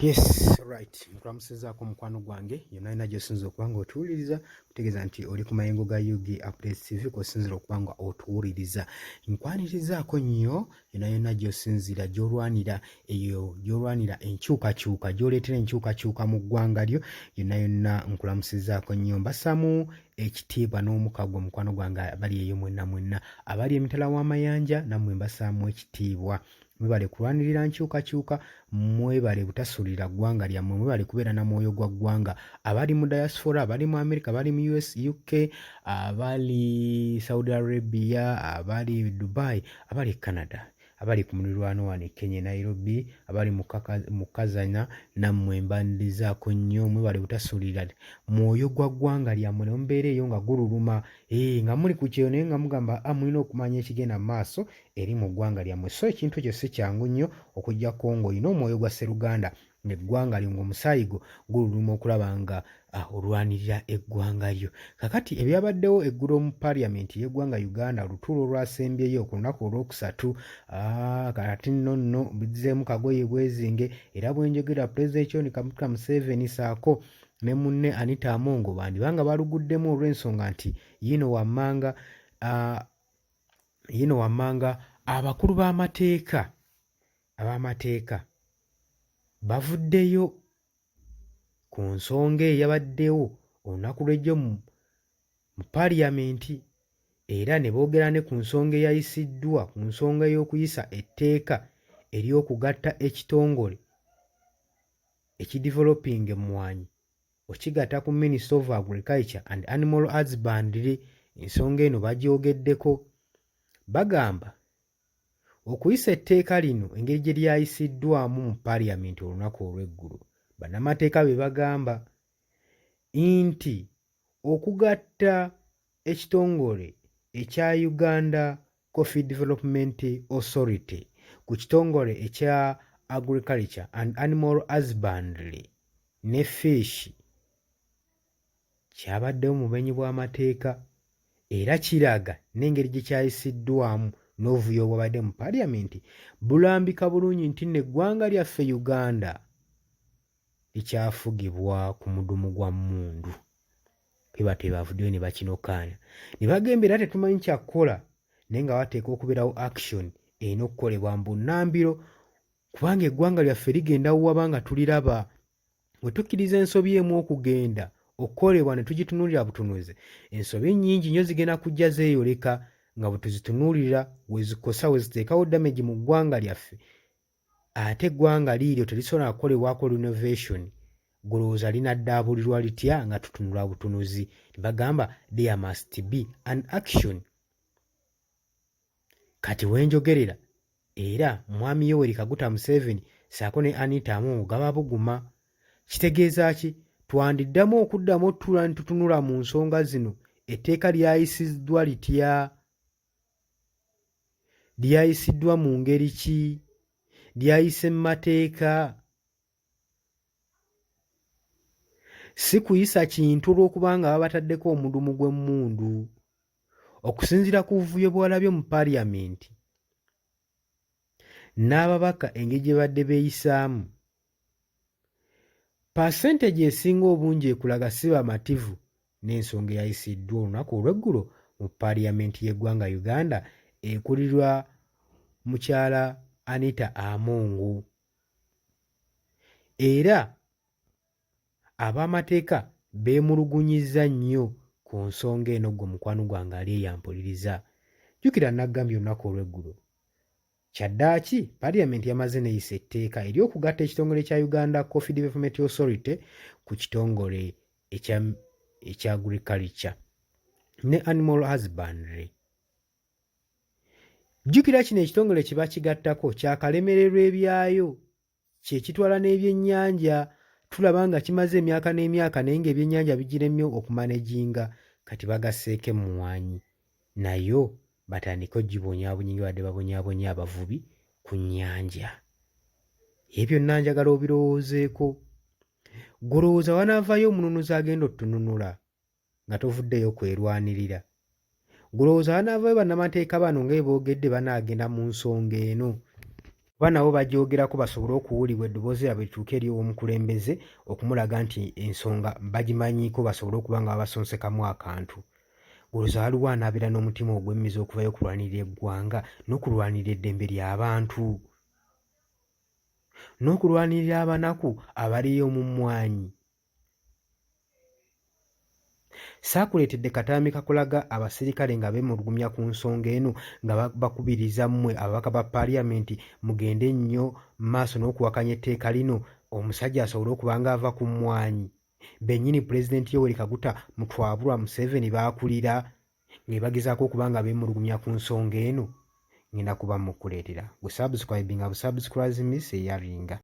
Yes, right. Nkulamusizaako mukwano gwange yonna alina gy'osinza okuba nga otuwuliriza kutegeeza nti oli ku mayengo ga UG Updates TV kw'osinzira okuba nga otuwuliriza. Nkwanirizaako nnyo yonna gy'osinzira gy'olwanira eyo gy'olwanira enkyukakyuka gy'oleetera enkyukakyuka mu ggwanga lyo yonna nkulamusizaako nnyo. Mbasaamu ekitiibwa n'omukago mukwano gwange abali eyo mwenna abali emitala w'amayanja nammwe mbasaamu ekitiibwa. Mwebale kulwanirira nkyukakyuka, mwebale butasuulira ggwanga lyammwe, mwebale kubeera na mwoyo gwa ggwanga. Abali mu diaspora, abali mu America, abali mu US, UK, abali Saudi Arabia, abali Dubai, abali Canada, abali ku muliraano wano e Kenya Nairobi, abali mu Kazana, nammwe mbandizaako nnyo. Mwebale butasuulira mwoyo gwa ggwanga lyammwe ne mubeera eyo nga gululuma nga muli ku kyeyo naye nga mugamba mulina okumanya ekigenda mu maaso eri mu ggwanga lyammwe. So ekintu ekyo si kyangu nnyo okuggyako ng'olina omwoyo gwa sseruganda ng'eggwanga lyo ng'omusaayi gwo gululuma okulaba nga olwanirira eggwanga lyo. Kakati ebyabaddewo eggulo mu paaliyamenti y'eggwanga Uganda olutuulo olwasembyeyo ku lunaku olwokusatu, kati nno bizzeemu kagoye bwezinge era bwe njogera Pulezidenti Yoweri Museveni saako ne munne Anita Among bandibanga baluguddemu olw'ensonga nti yino wammanga abakulu ab'amateeka bavuddeyo ku nsonga eyabaddewo olunaku lw'ejjo mu paaliyamenti era ne boogera ne ku nsonga eyayisiddwa ku nsonga y'okuyisa etteeka ery'okugatta ekitongole ekideveloping emmwanyi okigatta ku Ministry of Agriculture and Animal Husbandry. Ensonga eno bagyogeddeko bagamba okuyisa etteeka lino engeri gye lyayisiddwamu mu paaliyamenti olunaku olw'eggulu, bannamateeka be bagamba nti okugatta ekitongole ekya Uganda Coffee Development Authority ku kitongole ekya Agriculture and Animal Husbandry ne Fish kyabaddewo mu bumenyi bw'amateeka era kiraga n'engeri gye kyayisiddwamu n'obuvuyo obwabadde mu paaliyamenti bulambika bulungi nti n'eggwanga lyaffe Uganda likyafugibwa ku mudumu gwa mmundu. Bwe bavuddeyo ne bakinokaana ne bagamba era tetumanyi kyakukola naye nga wateekwa okubeerawo action erina okukolebwa mu bunnambiro kubanga eggwanga lyaffe ligenda waba nga tuliraba. Bwe tukkiriza ensobi emu okugenda okukolebwa ne tugitunuulira butunuzi, ensobi nnyingi nnyo zigenda kujja zeeyoleka nga bwe tuzitunuulira wezikosa weziteekawo damage mu ggwanga lyaffe ate eggwanga liiryo terisobola kukolebwako renovation. Golowooza linaddaabulirwa litya nga tutunula butunuzi? Ne bagamba there must be an action. Kati wenjogerera era mwami Yoweri Kaguta Museveni saako ne Anita Among gaba buguma. Kitegeeza ki? Twandiddamu okuddamu otutuula ne tutunula mu nsonga zino. Etteeka lyayisiddwa litya? Lyayisiddwa mu ngeri ki? Lyayise mu mateeka? Si kuyisa kintu olw'okubanga baba bataddeko omudumu gw'emmundu. Okusinziira ku buvuyo bw'alabye mu paaliyamenti n'ababaka engeri gye badde beeyisaamu, percentage esinga obungi ekulaga si bamativu n'ensonga eyayisiddwa olunaku olw'eggulo mu paaliyamenti y'eggwanga Uganda ekulirwa mukyala Anita Among. Era ab'amateeka beemulugunyizza nnyo ku nsonga eno gwe mukwano gwange ali eyampuliriza. Jjukira naggambye olunaku olw'eggulo kyaddaaki paaliyamenti yamaze neeyisa etteeka ery'okugatta ekitongole kya Uganda Coffee Development Authority ku kitongole ekya Agriculture ne Animal Husbandry. Jjukira kino ekitongole kye bakigattako kyakalemererwa ebyayo, kye kitwala n'ebyennyanja. Tulaba nga kimaze emyaka n'emyaka naye ng'ebyennyanja bigiremye okumaneginga, kati bagasseeko emmwanyi nayo batandike ogibonyaabonyi nga badde babonyaabonya abavubi ku nnyanja. Ebyo byonna njagala obirowoozeeko. Golowooza wanaavaayo omununuzi agenda otununula nga tovuddeyo kwerwanirira. Golowooza wanaavaayo bannamateeka bano nga boogedde banaagenda mu nsonga eno kuba nabo bajoogerako basobole okuwulibwa eddoboozi lyabwe lituuke eri ow'omukulembeze okumulaga nti ensonga bagimanyiiko basobole okuba nga babasonsekamu akantu. Olowooza waliwo anaabeera n'omutima ogw'emmiza okuvayo okulwanirira eggwanga n'okulwanirira eddembe ly'abantu n'okulwanirira abanaku abaliyo mu mmwanyi. Saakuleetedde katambi kakulaga abaserikale nga beemulugunya ku nsonga eno nga bakubiriza mmwe ababaka ba paaliyamenti mugende nnyo maaso n'okuwakanya etteeka lino omusajja asobole okuba nga ava ku mmwanyi. Bennyini Pulezidenti Yoweri Kaguta Mutwabulwa Museveni baakulira nga bagezaako okuba nga beemulugunya ku nsonga eno. Ngenda kuba mukuleetera busubscribinga busubscribes eyaringa.